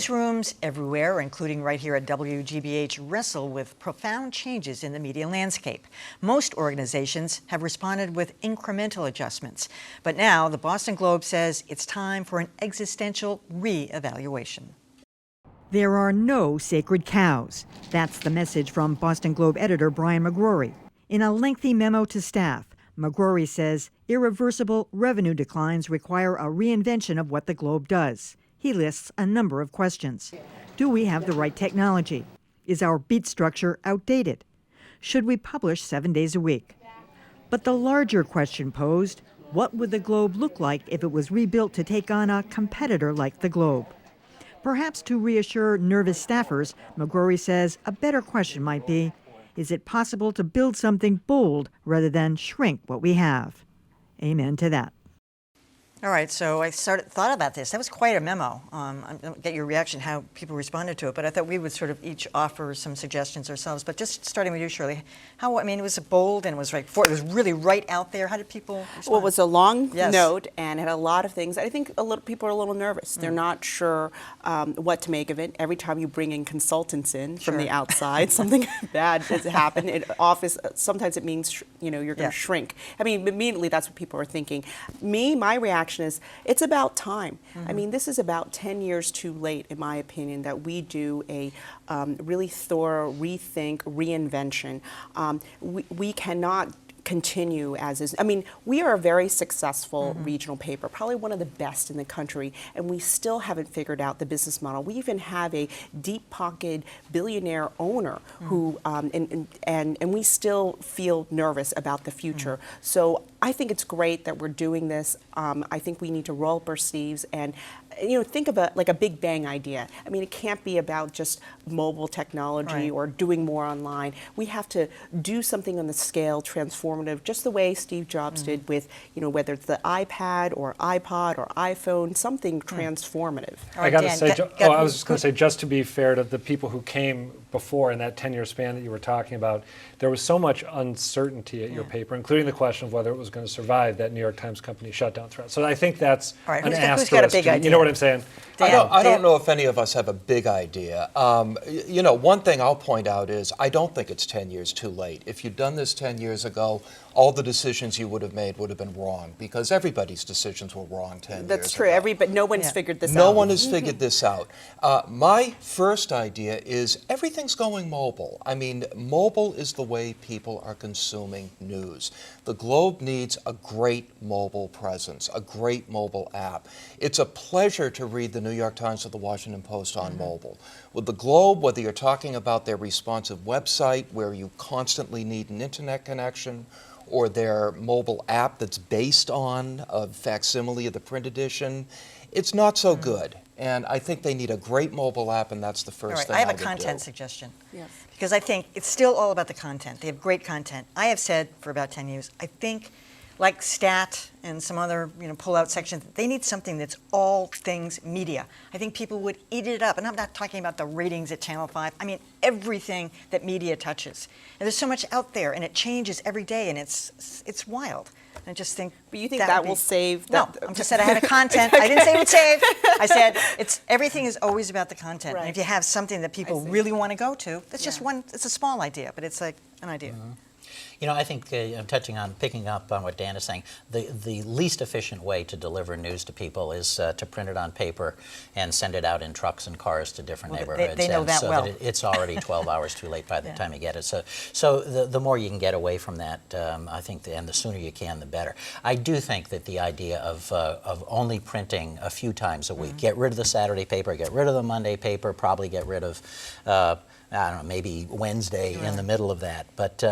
Newsrooms everywhere, including right here at WGBH, wrestle with profound changes in the media landscape. Most organizations have responded with incremental adjustments. But now the Boston Globe says it's time for an existential re-evaluation. There are no sacred cows. That's the message from Boston Globe editor Brian McGrory. In a lengthy memo to staff, McGrory says irreversible revenue declines require a reinvention of what the Globe does. He lists a number of questions. Do we have the right technology? Is our beat structure outdated? Should we publish 7 days a week? But the larger question posed, what would the Globe look like if it was rebuilt to take on a competitor like the Globe? Perhaps to reassure nervous staffers, McGrory says a better question might be, is it possible to build something bold rather than shrink what we have? Amen to that. All right, so I thought about this. That was quite a memo. I don't get your reaction, how people responded to it, but I thought we would sort of each offer some suggestions ourselves. But just starting with you, Shirley, it was bold and it was it was really right out there. How did people respond? Well, it was a long note and it had a lot of things. I think people are a little nervous. They're not sure what to make of it. Every time you bring in consultants in from the outside, something bad has happened. In office, sometimes it means you're going to shrink. I mean, immediately that's what people are thinking. My reaction is it's about time. I mean, this is about 10 years too late, in my opinion, that we do a really thorough rethink, reinvention. We cannot continue as is. I mean, we are a very successful regional paper, probably one of the best in the country, and we still haven't figured out the business model. We even have a deep-pocketed billionaire owner who, and we still feel nervous about the future. So I think it's great that we're doing this. I think we need to roll up our sleeves and think of a big bang idea. I mean, it can't be about just mobile technology or doing more online. We have to do something on the scale, transformative, just the way Steve Jobs did with, whether it's the iPad or iPod or iPhone, something transformative. I got to say, I was just going to say, just to be fair to the people who came before in that 10-year span that you were talking about, there was so much uncertainty at your paper, including the question of whether it was going to survive that New York Times Company shutdown threat. So I think that's an asterisk. Who's got a big idea? You know what I'm saying? I don't know if any of us have a big idea. One thing I'll point out is I don't think it's 10 years too late. If you'd done this 10 years ago, all the decisions you would have made would have been wrong because everybody's decisions were wrong 10 years ago. That's true. But no one's figured this out. No one has figured this out. My first idea is everything's going mobile. I mean, mobile is the way people are consuming news. The Globe needs a great mobile presence, a great mobile app. It's a pleasure to read the New York Times or the Washington Post on mobile. With the Globe, whether you're talking about their responsive website where you constantly need an internet connection, or their mobile app that's based on a facsimile of the print edition, it's not so good. And I think they need a great mobile app, and that's the first thing I would do. I have a content suggestion. Yes. Because I think it's still all about the content. They have great content. I have said for about 10 years, I think like Stat and some other pull-out sections, they need something that's all things media. I think people would eat it up. And I'm not talking about the ratings at Channel 5. I mean everything that media touches. And there's so much out there, and it changes every day, and it's wild. I just think. But you think that will save? No, I just said I had a content. I didn't say it would save. I said everything is always about the content. And if you have something that people really want to go to, that's just one. It's a small idea, but it's like an idea. I think I'm picking up on what Dan is saying. The least efficient way to deliver news to people is to print it on paper and send it out in trucks and cars to different neighborhoods. They know that well. That it's already 12 hours too late by the time you get it. So the more you can get away from that, I think, and the sooner you can, the better. I do think that the idea of only printing a few times a week, get rid of the Saturday paper, get rid of the Monday paper, probably get rid of I don't know, maybe Wednesday in the middle of that, but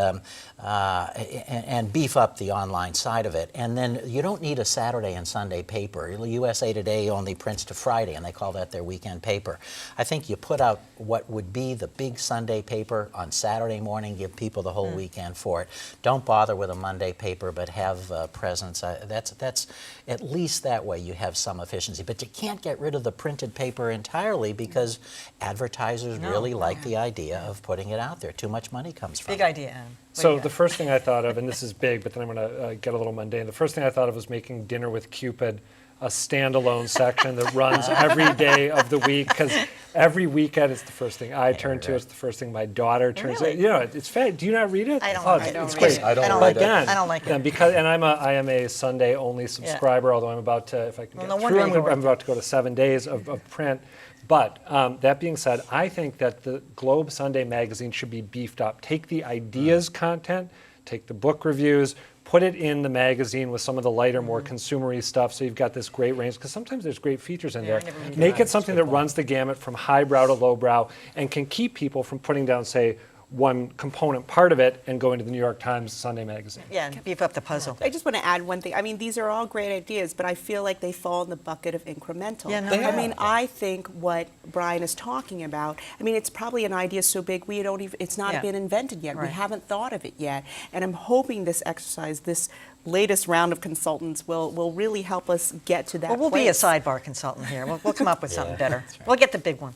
and beef up the online side of it. And then you don't need a Saturday and Sunday paper. USA Today only prints to Friday, and they call that their weekend paper. I think you put out what would be the big Sunday paper on Saturday morning, give people the whole weekend for it. Don't bother with a Monday paper, but have presence. That's at least that way you have some efficiency. But you can't get rid of the printed paper entirely because advertisers really like the idea of putting it out there. Too much money comes from it. Big idea, Adam. So the first thing I thought of, and this is big, but then I'm going to get a little mundane. The first thing I thought of was making Dinner with Cupid a standalone section that runs every day of the week, because Every weekend, it's the first thing I turn to. It's the first thing my daughter turns Really? to. You know, it's do you not read it? I don't Oh, like it. it's read great. it. I don't I don't read like it. Again, I don't like it. and I am a Sunday only subscriber. Although I'm about to, if I can Well, get no wonder through, you go I'm about to go to 7 days of print. But that being said, I think that the Globe Sunday magazine should be beefed up. Take the ideas content, take the book reviews, put it in the magazine with some of the lighter, more consumery stuff, so you've got this great range, because sometimes there's great features in there. I never read Make that. it something that runs the gamut from highbrow to lowbrow and can keep people from putting down, say, one component part of it and going to the New York Times Sunday magazine. Yeah, and beef up the puzzle. I just want to add one thing. I mean, these are all great ideas, but I feel like they fall in the bucket of incremental. Yeah, no, They I are. mean, I think what Brian is talking about, I mean, it's probably an idea so big we don't even, it's not Yeah. been invented yet. Right. We haven't thought of it yet. And I'm hoping this exercise, this latest round of consultants will really help us get to that Well, we'll be a place. sidebar consultant here. We'll come up with something better. We'll get the big one.